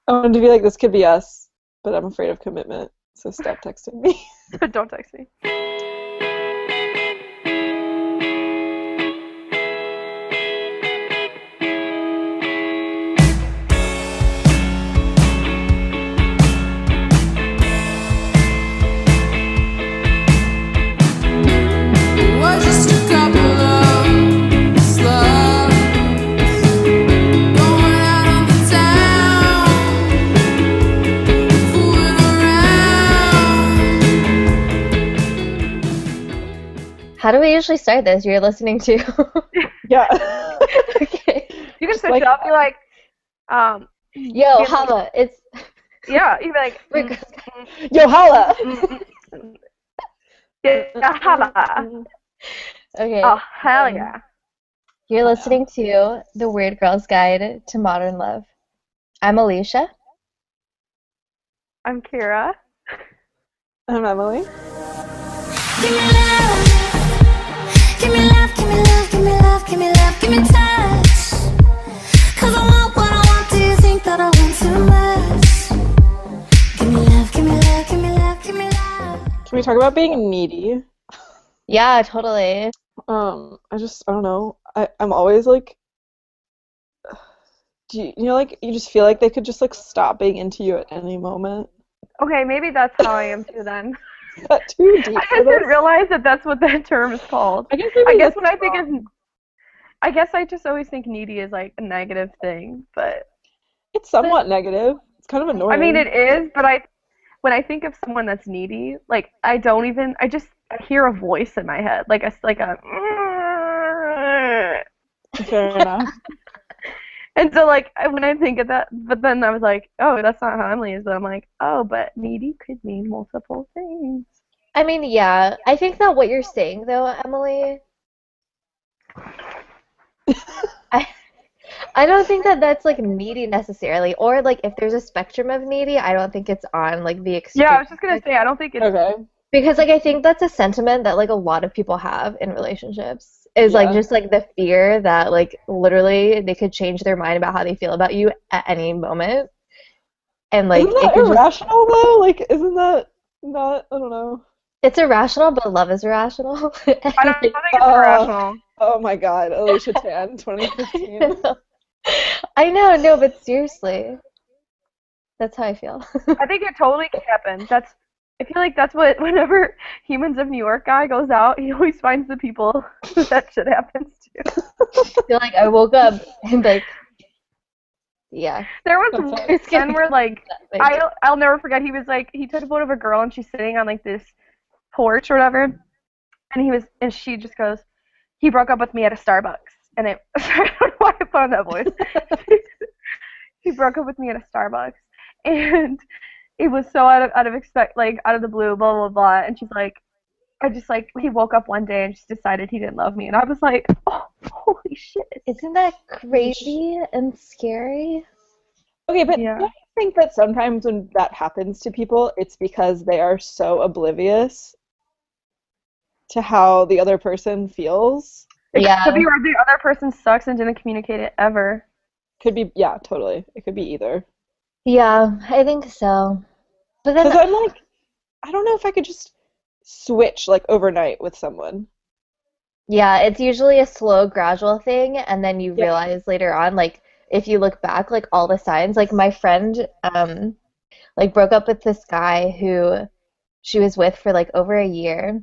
I wanted to be like, this could be us, but I'm afraid of commitment, so stop texting me. Don't text me. We're just a couple of sluts going out on the town, fooling around. How do we usually start this? You're listening to. Yeah. Okay. You can switch like it up. Be like, Yo, Yeah. Hava, it's. yeah. You can be like, Yo, holla! yeah, holla. Okay. Oh, hell yeah. You're listening to The Weird Girl's Guide to Modern Love. I'm Alicia. I'm Kira. I'm Emily. Give me love, give me love, give me love, give me love, give me love, give me touch. 'Cause I want what I want. Do you think that I want too much? Give me love, give me love, give me love, give me love. Can we talk about being needy? Yeah, totally. I don't know. I'm always like, like, you just feel like they could just, like, stop being into you at any moment? Okay, maybe that's how I am too then. Is that too deep I for just this? didn't realize that that's what that term is called. I guess, maybe I guess that's when I think wrong. of, I guess I just always think needy is like a negative thing, but It's somewhat negative. It's kind of annoying. I mean it is, but when I think of someone that's needy, like I hear a voice in my head, like a Fair enough. and so like when I think of that, but then I was like, oh, that's not how Emily is, but I'm like, oh, but needy could mean multiple things. I mean, yeah. I think that what you're saying, though, Emily, I, I don't think that that's, like, needy necessarily. Or, like, if there's a spectrum of needy, I don't think it's on, like, the extreme. Yeah, I was just gonna say I don't think it's Okay. Because, like, I think that's a sentiment that, like, a lot of people have in relationships. Is, like, Yeah. just, like, the fear that, like, literally they could change their mind about how they feel about you at any moment. And, like, Isn't it that could just... irrational, though? Like, isn't that not, I don't know. It's irrational, but love is irrational. I don't think it's irrational. Oh my god, Alicia Tan, 2015. I know, no, but seriously. That's how I feel. I think it totally can happen. I feel like that's what whenever Humans of New York guy goes out, he always finds the people that shit happens to. I feel like I woke up and, like, yeah. There was That's one where like Like, I'll never forget. He was like he took a photo of a girl and she's sitting on like this porch or whatever, and she just goes, he broke up with me at a Starbucks, and it I don't know why I put on that voice. He broke up with me at a Starbucks, and it was so out of the blue, blah blah blah, and she's like, he woke up one day and just decided he didn't love me, and I was like, oh, holy shit. isn't that crazy and scary? Okay, but Yeah. don't you think that sometimes when that happens to people, it's because they are so oblivious to how the other person feels? It Yeah. could be where the other person sucks and didn't communicate it ever. Could be, yeah, totally. It could be either. Yeah, I think so. But then, Because I'm like, I don't know if I could just switch, like, overnight with someone. yeah, it's usually a slow, gradual thing, and then you Yeah. realize later on, like, if you look back, like, all the signs. Like, my friend, like, broke up with this guy who she was with for, like, over a year.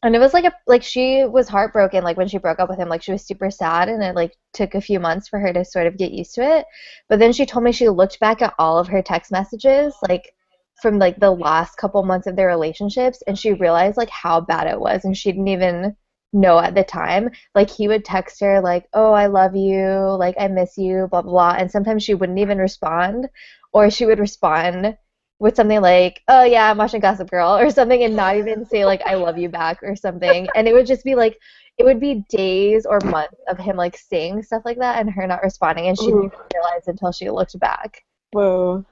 And it was like she was heartbroken, like, when she broke up with him, like, she was super sad, and it, like, took a few months for her to sort of get used to it. But then she told me she looked back at all of her text messages, like, from, like, the last couple months of their relationships, and she realized, like, how bad it was, and she didn't even know at the time. Like, he would text her, like, oh, I love you, like, I miss you, blah, blah, blah, and sometimes she wouldn't even respond, or she would respond with something like, oh, yeah, I'm watching Gossip Girl, or something, and not even say, like, I love you back, or something, and it would just be, like, it would be days or months of him, like, saying stuff like that, and her not responding, and she didn't even realize until she looked back. Whoa.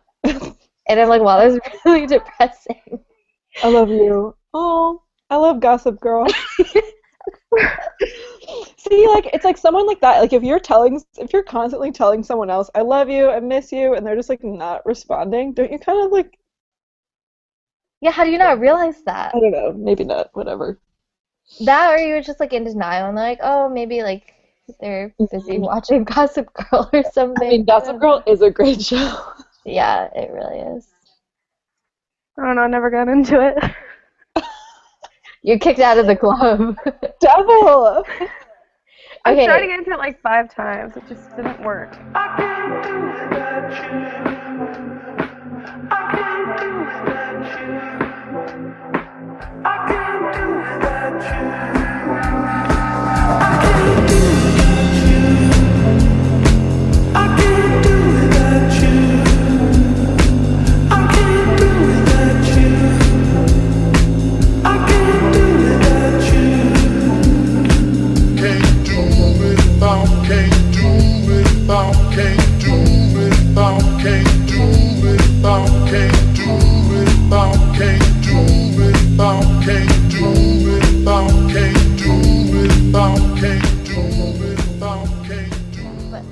And I'm like, wow, that's really depressing. I love you. Oh, I love Gossip Girl. See, like, it's like someone like that, like, if you're constantly telling someone else, I love you, I miss you, and they're just, like, not responding, don't you kind of, like, Yeah, how do you not realize that? I don't know, maybe not, whatever. That or you're just like in denial and like, oh, maybe like they're busy watching Gossip Girl or I something. mean, Gossip Girl is a great show. Yeah, it really is. I don't know, I never got into it. You're kicked out of the club. Devil! I tried to Okay, get into it like 5 times. It just didn't work.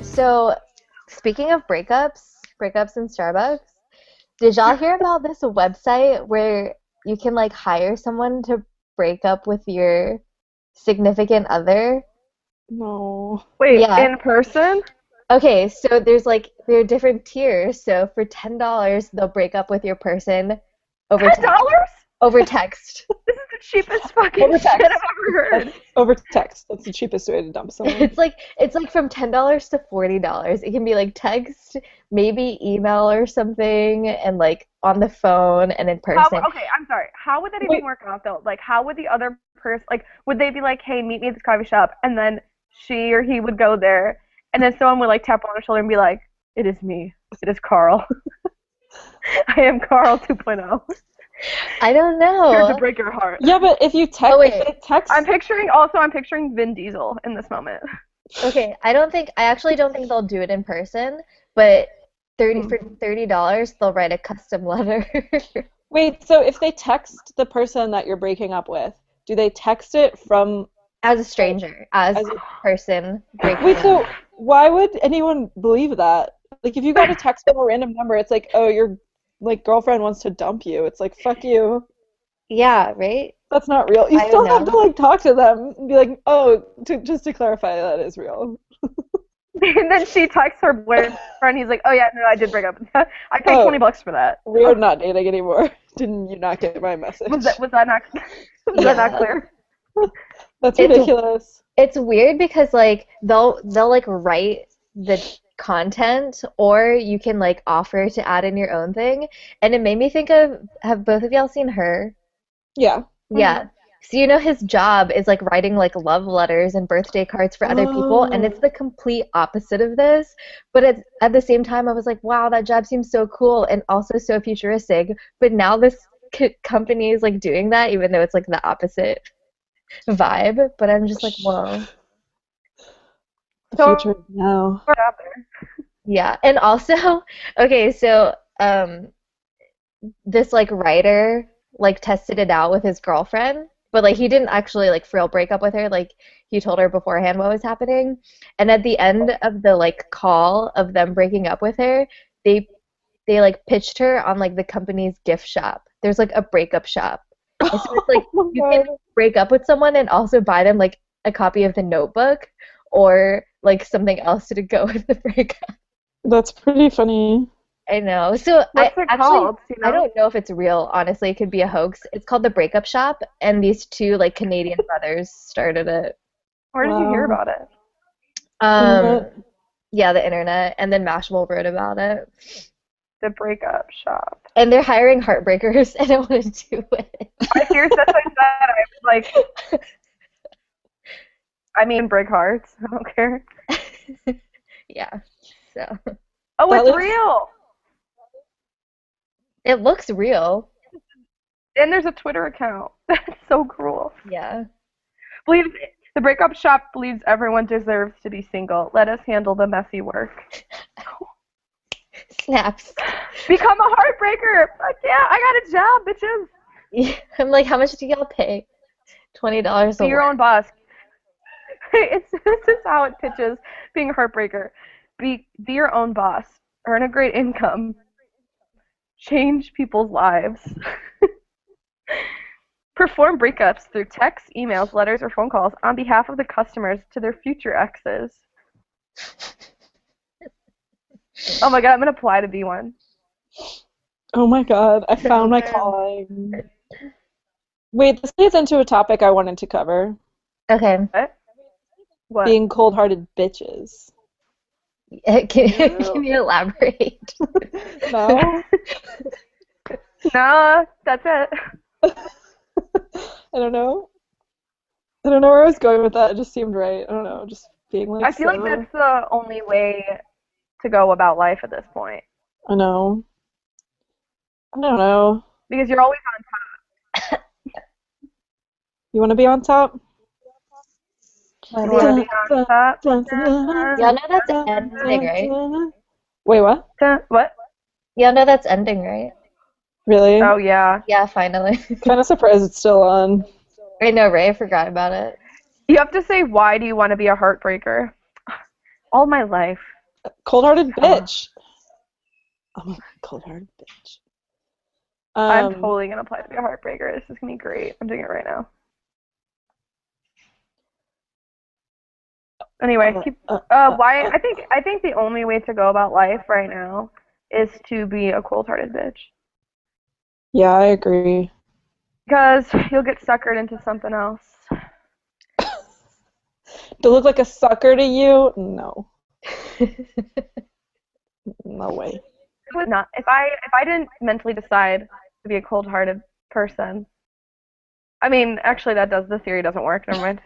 so speaking of breakups in Starbucks, did y'all hear about this website where you can like hire someone to break up with your significant other? No. Wait, Yeah. in person? Okay, so there are different tiers. So for $10, they'll break up with your person over $10? over text. This is the cheapest fucking Over shit text. I've ever heard. Over text. That's the cheapest way to dump someone. It's like from $10 to $40. It can be like text, maybe email or something, and like on the phone and in person. Okay, I'm sorry. How would that even Wait. work out though? Like, how would the other person, like, would they be like, hey, meet me at this coffee shop, and then she or he would go there, and then someone would like tap on her shoulder and be like, it is me. It is Carl. I am Carl 2.0. I don't Here to know. break your heart. Yeah, but if you text, Oh, wait. if they text, I'm picturing Vin Diesel in this moment. Okay, I actually don't think they'll do it in person, but for $30 they'll write a custom letter. wait, so if they text the person that you're breaking up with, do they text it from, As a stranger, as As a a- person breaking wait, up. so why would anyone believe that? Like, if you got a text from a random number, it's like, oh, your, like, girlfriend wants to dump you. It's like, fuck you. Yeah, right? That's not real. You I still don't have to, know. like, talk to them and be like, oh, just to clarify, that is real. And then she texts her boyfriend. He's like, oh yeah, no, I did break up with that. I paid Oh. $20 for that. We are not dating anymore. Didn't you not get my message? Was that not Yeah. clear? That's It's- ridiculous. It's weird because like they'll like write the content or you can like offer to add in your own thing. And it made me think of, have both of y'all seen Her? Yeah. Yeah. So you know his job is like writing like love letters and birthday cards for other people, and it's the complete opposite of this. But at the same time, I was like, wow, that job seems so cool and also so futuristic. But now this company is like doing that, even though it's like the opposite vibe. But I'm just like, whoa. The So- future is now. We're out there. Yeah. And also, okay, so this like writer like tested it out with his girlfriend, but like he didn't actually like for real break up with her. Like he told her beforehand what was happening, and at the end of the like call of them breaking up with her, they like pitched her on like the company's gift shop. There's like a breakup shop, and so it's like Oh my you can God. break up with someone and also buy them like a copy of The Notebook or like something else to go with the breakup. That's pretty funny. I know. So What's it actually, called? Do you know? I don't know if it's real. Honestly, it could be a hoax. It's called The Breakup Shop, and these two like Canadian brothers started it. Where did you hear Wow. about it? Internet? Yeah, the internet, and then Mashable wrote about it. The breakup shop. And they're hiring heartbreakers, and I want to do it. I seriously, that's what I said. I was like, I mean, break hearts. I don't care. Yeah. So Oh, That it's looks- real. it looks real. And there's a Twitter account. That's so cruel. Yeah. Believes the breakup shop believes everyone deserves to be single. Let us handle the messy work. Snaps. Become a heartbreaker. Fuck yeah, I got a job, bitches. I'm like, how much do y'all pay? $20 Be a your week. own boss. This is how it pitches being a heartbreaker. Be your own boss. Earn a great income. Change people's lives. Perform breakups through texts, emails, letters, or phone calls on behalf of the customers to their future exes. Oh my god, I'm gonna apply to be one. Oh my god, I found my calling. Wait, this leads into a topic I wanted to cover. Okay. What? Being cold-hearted bitches. Can you elaborate? No? No, that's it. I don't know. I don't know where I was going with that. It just seemed right. I don't know. Just being like I feel like that's the only way to go about life at this point. I know. I don't know. Because you're always on top. You want to be on top? You want to be on top? Y'all know that's ending, right? Wait, what? What? Y'all know that's ending, right? Really? Oh, yeah. Yeah, finally. Kind of surprised it's still on. I know, right? I forgot about it. You have to say, why do you want to be a heartbreaker? All my life. Cold-hearted bitch. I'm a cold-hearted bitch. I'm totally going to apply to be a heartbreaker. This is going to be great. I'm doing it right now. Anyway, why? I think the only way to go about life right now is to be a cold-hearted bitch. Yeah, I agree. Because you'll get suckered into something else. To look like a sucker to you? No. No way. Not if I didn't mentally decide to be a cold-hearted person. I mean, actually, the theory doesn't work. Never mind.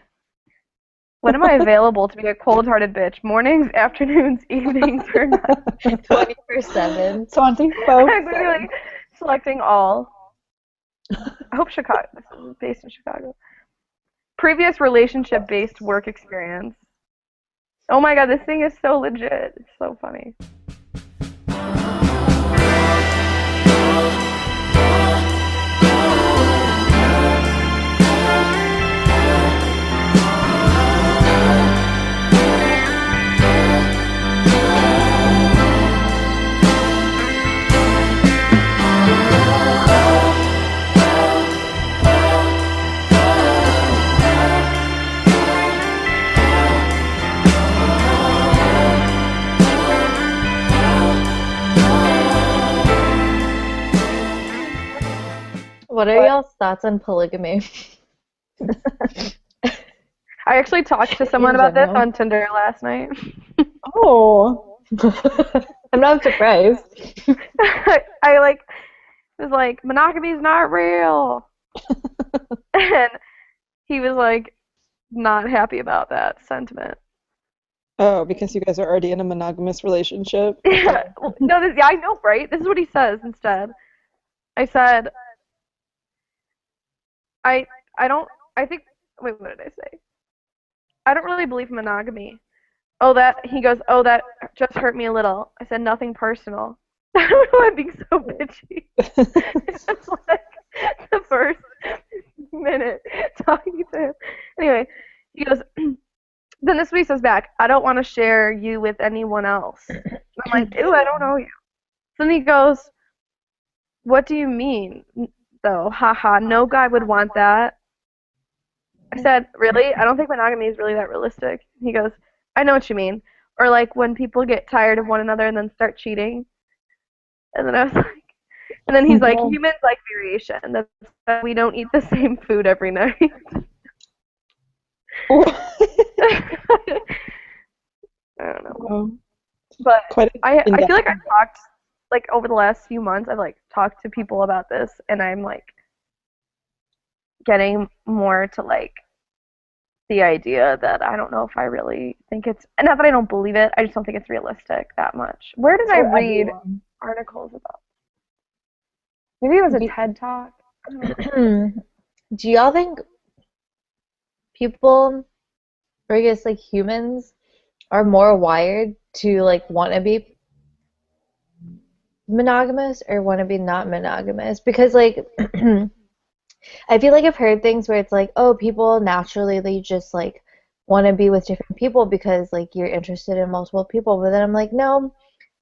When am I available to be a cold-hearted bitch? Mornings, afternoons, evenings, or nights? 24/7. 24. I'm literally selecting all. I hope Chicago. This is based in Chicago. Previous relationship-based work experience. Oh my god, this thing is so legit. It's so funny. What are y'all's thoughts on polygamy? I actually talked to someone about this on Tinder last night. Oh. I'm not surprised. I was like, monogamy is not real. And he was like, not happy about that sentiment. Oh, because you guys are already in a monogamous relationship? Yeah. No, I know, right? This is what he says instead. I said, I think, wait, what did I say? I don't really believe in monogamy. He goes, that just hurt me a little. I said, nothing personal. I don't know why I'm being so bitchy. It's just like the first minute talking to him. Anyway, he goes, then this week says back, I don't want to share you with anyone else. I'm like, ew, I don't know you. Then he goes, what do you mean, though? Haha, no guy would want that. I said, really? I don't think monogamy is really that realistic. He goes, I know what you mean. Or like when people get tired of one another and then start cheating. And then I was like, and then he's like, humans like variation. That's why we don't eat the same food every night. I don't know. But I feel like I've talked, like over the last few months, I've like talked to people about this, and I'm like getting more to like the idea that I don't know if I really think it's, not that I don't believe it, I just don't think it's realistic that much. Where did I read articles about? Maybe it was a TED Talk. Do y'all think people, or I guess like humans, are more wired to like want to be monogamous or want to be not monogamous? Because like I feel like I've heard things where it's like, oh, people naturally, they just like want to be with different people because like you're interested in multiple people. But then I'm like, no,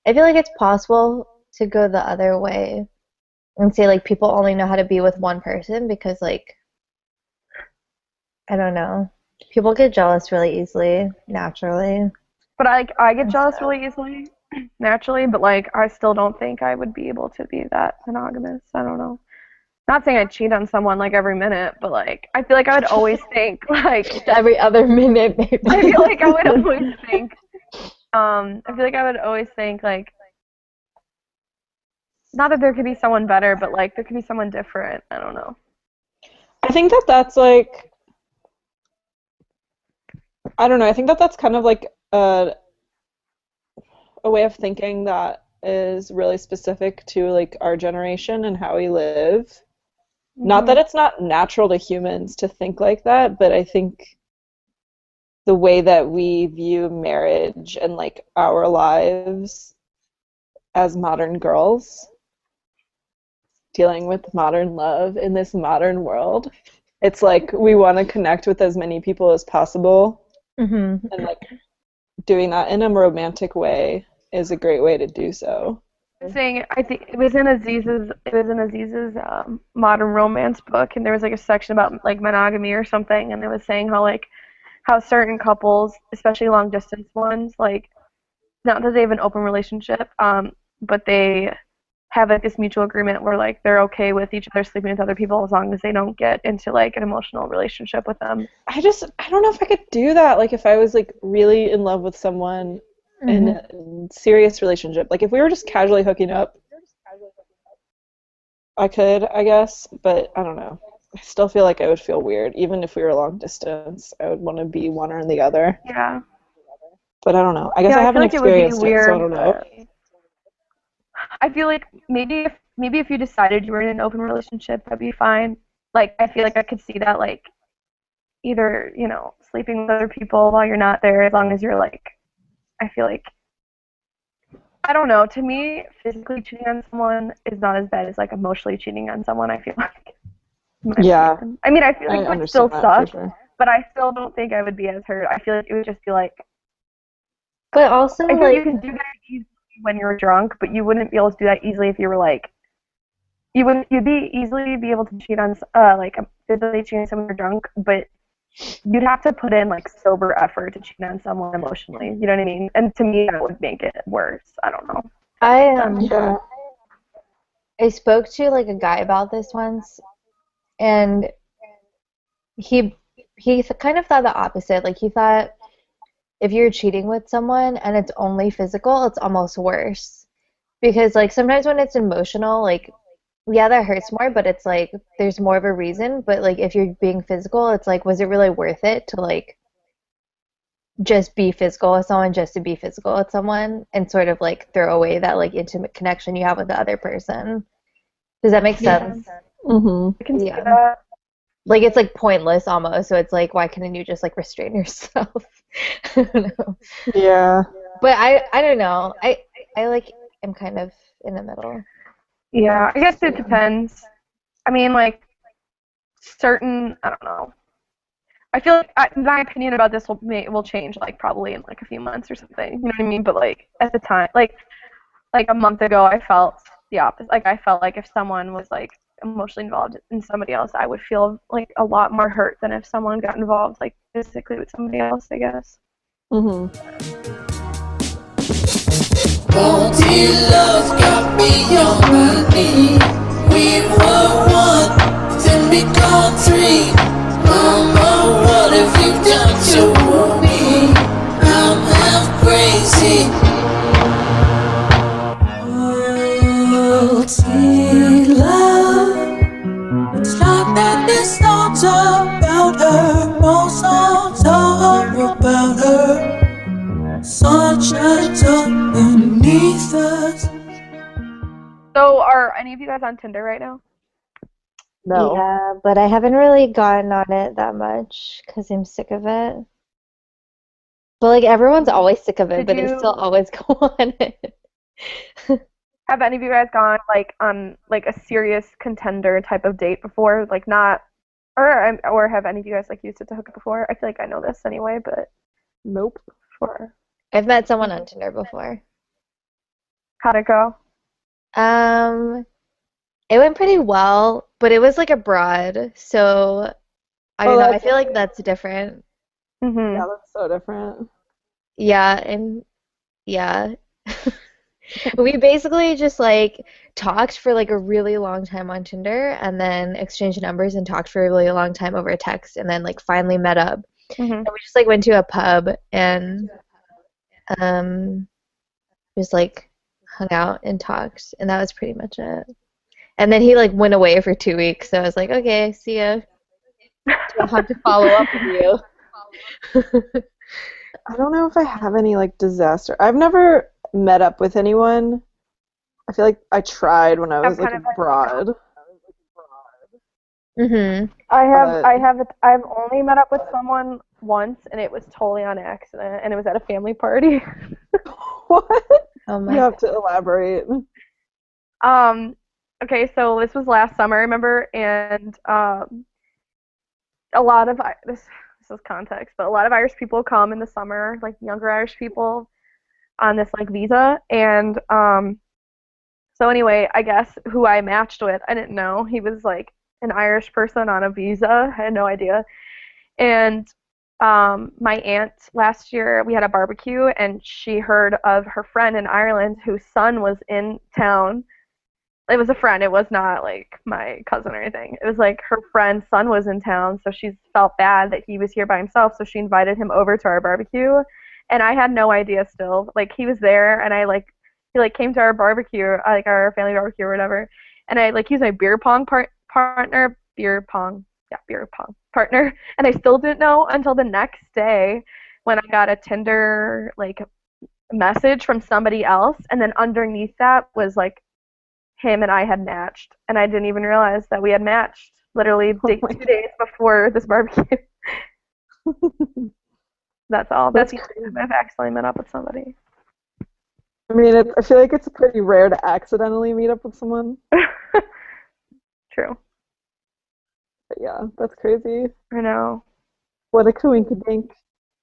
I feel like it's possible to go the other way and say like people only know how to be with one person because like I don't know. People get jealous really easily, naturally. But I get jealous really easily, naturally, but like I still don't think I would be able to be that monogamous. I don't know. Not saying I'd cheat on someone like every minute, but like I feel like I would always think like Every other minute, maybe. I feel like I would always think I feel like I would always think like not that there could be someone better, but like there could be someone different. I don't know. I think that that's like, I don't know, I think that that's kind of like a way of thinking that is really specific to like our generation and how we live. Not that it's not natural to humans to think like that, but I think the way that we view marriage and like our lives as modern girls, dealing with modern love in this modern world, it's like we want to connect with as many people as possible, and like doing that in a romantic way is a great way to do so. Saying I think it was in Aziz's modern romance book, and there was like a section about like monogamy or something, and it was saying how certain couples, especially long distance ones, like not that they have an open relationship, but they have like this mutual agreement where like they're okay with each other sleeping with other people as long as they don't get into like an emotional relationship with them. I don't know if I could do that. Like if I was like really in love with someone in a serious relationship, like if we were just casually hooking up, I could, I guess, but I don't know. I still feel like I would feel weird, even if we were long distance. I would want to be one or the other. Yeah. But I don't know. I guess Yeah, I I haven't feel like it would be experienced it, so I don't know. weird. I feel like maybe if you decided you were in an open relationship, that'd be fine. Like I feel like I could see that like either, you know, sleeping with other people while you're not there, as long as you're like, I feel like, I don't know, to me, physically cheating on someone is not as bad as like emotionally cheating on someone, I feel like. in my Yeah. opinion. I mean, I feel like I it would still understand that for suck, sure. but I still don't think I would be as hurt. I feel like it would just be like, But also, I feel like like, you can do that easily when you're drunk, but you wouldn't be able to do that easily if you were like, you'd be easily be able to cheat on like physically cheat on someone when you're drunk, but you'd have to put in like sober effort to cheat on someone emotionally. You know what I mean? And to me, that would make it worse. I don't know. Yeah. I spoke to like a guy about this once, and he kind of thought the opposite. Like he thought if you're cheating with someone and it's only physical, it's almost worse. Because like sometimes when it's emotional, like yeah, that hurts more, but it's like there's more of a reason. But like if you're being physical, it's like was it really worth it to like just be physical with someone just to be physical with someone and sort of like throw away that like intimate connection you have with the other person? Does that make sense? Mm-hmm. I can see Yeah. that. Like it's like pointless almost. So it's like why couldn't you just like restrain yourself? I don't know. Yeah. But I don't know. I like am kind of in the middle. Yeah, I guess it depends. I mean, like certain, I don't know. I feel like my opinion about this will change like probably in like a few months or something. You know what I mean? But like at the time, like a month ago, I felt the opposite. Like I felt like if someone was like emotionally involved in somebody else, I would feel like a lot more hurt than if someone got involved like physically with somebody else, I guess. Mm-hmm. Faulty love got me on my knees. We were one, then become three. Mama, what have you done to me? I'm half crazy. Faulty love. It's like that this song's about her. Most songs are about her. Sunshine underneath us. So are any of you guys on Tinder right now? No. Yeah, but I haven't really gotten on it that much because I'm sick of it. But like everyone's always sick of it, Did but I you- still always go on it. Have any of you guys gone like on like a serious contender type of date before? Like not Or have any of you guys like used it to hook up before? I feel like I know this anyway, but Nope. for I've met someone on Tinder before. how'd it go? It went pretty well, but it was like abroad, so I don't know. I feel like that's different. Mhm. Yeah, that's so different. Yeah, and yeah. We basically just like talked for like a really long time on Tinder and then exchanged numbers and talked for a really long time over text and then like finally met up. Mhm. And we just like went to a pub and just like hung out and talked and that was pretty much it. And then he like went away for 2 weeks, so I was like, okay, see ya. Don't have to follow up with you. I don't know if I have any like disaster. I've never met up with anyone. I feel like I tried when I was like kind of abroad. Mhm. I've only met up with someone once, and it was totally on accident, and it was at a family party. What? Oh You my. have to elaborate. Okay, so this was last summer, I remember, and a lot of this is context, but a lot of Irish people come in the summer, like younger Irish people, on this like visa, and so anyway, I guess who I matched with, I didn't know he was like an Irish person on a visa. I had no idea. And my aunt last year, we had a barbecue, and she heard of her friend in Ireland whose son was in town. It was a friend. It was not like my cousin or anything. It was like her friend's son was in town, so she felt bad that he was here by himself, so she invited him over to our barbecue. And I had no idea still. Like he was there, and he like came to our barbecue, like our family barbecue or whatever. And I like he was my beer pong partner, beer pong partner. And I still didn't know until the next day when I got a Tinder like message from somebody else, and then underneath that was like him and I had matched, and I didn't even realize that we had matched literally 2 days before this barbecue. That's all. That's the only time I've accidentally met up with somebody. I mean, I feel like it's pretty rare to accidentally meet up with someone. True. But yeah, that's crazy. I know. What a coinky dink.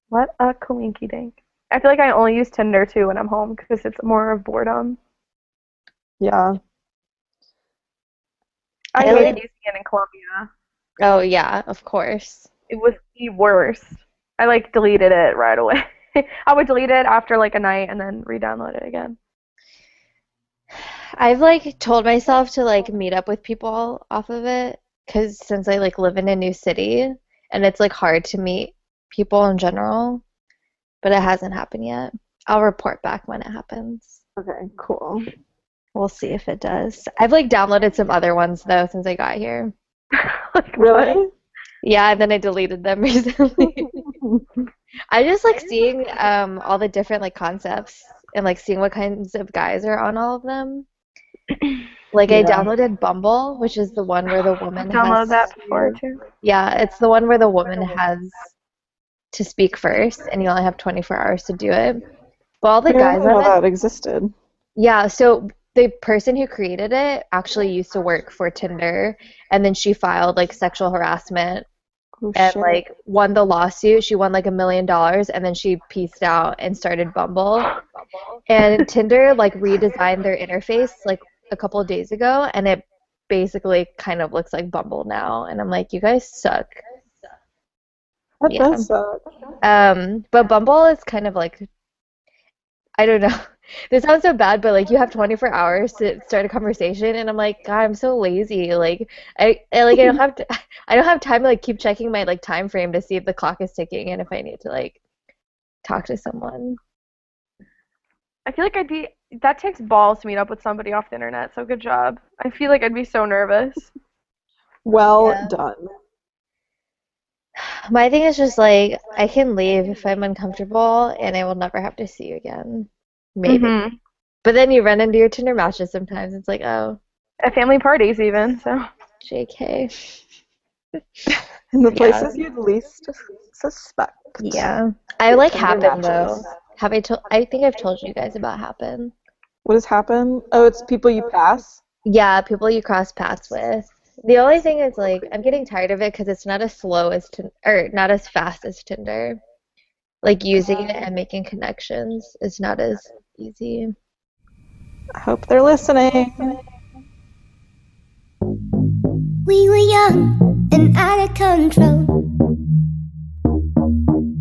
What a coinky dink. I feel like I only use Tinder too when I'm home because it's more of boredom. Yeah. I I hated like- using it in Colombia. Oh yeah, of course. It was the worst. I like deleted it right away. I would delete it after like a night and then re-download it again. I've like told myself to like meet up with people off of it because since I like live in a new city and it's like hard to meet people in general, but it hasn't happened yet. I'll report back when it happens. Okay, cool. We'll see if it does. I've like downloaded some other ones though since I got here. Like, Really? Yeah, and then I deleted them recently. I just like seeing all the different like concepts and like seeing what kinds of guys are on all of them. Like I Yeah. downloaded Bumble, which is the one where the woman Download has that before too. Yeah, it's the one where the woman has to speak first and you only have 24 hours to do it. But all the I didn't guys know on it, that existed. yeah, so the person who created it actually used to work for Tinder and then she filed like sexual harassment Oh, and shit. like won the lawsuit. She won like $1 million and then she pieced out and started Bumble. And Tinder like redesigned their interface like a couple of days ago and it basically kind of looks like Bumble now. And I'm like, you guys suck. That Yeah. does suck. But Bumble is kind of like, I don't know. This sounds so bad, but like you have 24 hours to start a conversation, and I'm like, God, I'm so lazy. Like I don't have to, I don't have time to like keep checking my like time frame to see if the clock is ticking and if I need to like talk to someone. I feel like that takes balls to meet up with somebody off the internet, so good job. I feel like I'd be so nervous. Well Yeah. done. My thing is just like I can leave if I'm uncomfortable, and I will never have to see you again. Maybe. Mhm. But then you run into your Tinder matches sometimes. It's like, oh, At family parties even, so. JK. In the Yeah. places you'd least suspect. Yeah. I like Tinder Happen matches. though. Have I told? I think I've told you guys about Happen. What has happened? Oh, it's people you pass? Yeah, people you cross paths with. The only thing is, like, I'm getting tired of it because it's not as slow as or not as fast as Tinder. Like, using it and making connections is not as easy. I hope they're listening. We were young and out of control.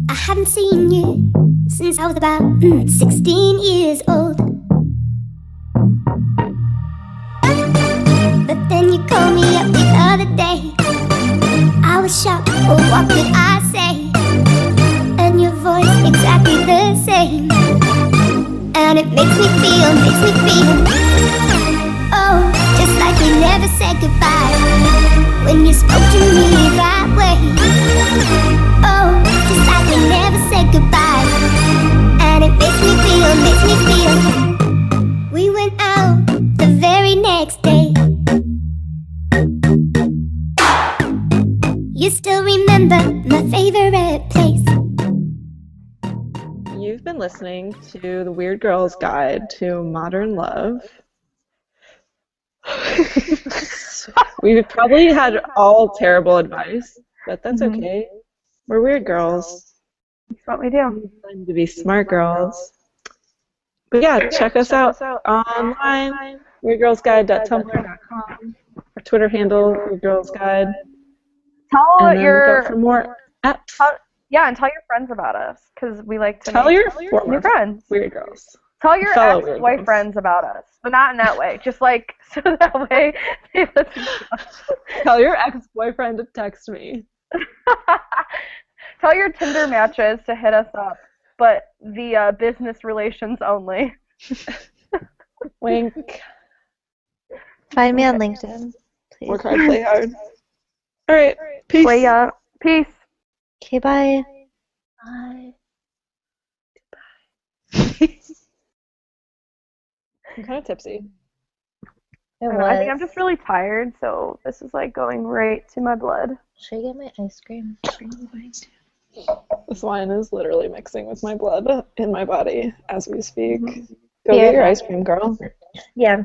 I haven't seen you since I was about 16 years old. But then you called me up the other day. I was shocked, well, what could I say? And your voice exactly the same. And it makes me feel, oh, just like we never said goodbye. When you spoke to me that way, oh, just like we never said goodbye. And it makes me feel. We went out the very next day. You still remember my favorite place. You've been listening to the Weird Girl's Guide to Modern Love. We've probably had all terrible advice, but that's okay. We're weird girls. That's what we do. We claim to be smart girls. But yeah, check us out online, weirdgirlsguide.tumblr.com. Our Twitter handle, weirdgirlsguide. Tell And then look your out for more apps. and tell your friends about us because we like to Tell make your new former friends. weird girls. Tell your fellow weird ex-boyfriends about us, but not in that way. Just like so that way they listen to us. Tell your ex-boyfriend to text me. Tell your Tinder matches to hit us up, but the business relations only. Wink. Find me on LinkedIn, please. Work hard, play hard. All right. Peace. Way up. Peace. Okay, bye. Bye. I'm kind of tipsy. I think I'm just really tired, so this is like going right to my blood. Should I get my ice cream? This wine is literally mixing with my blood in my body as we speak. Go Here. get your ice cream, girl. Yeah.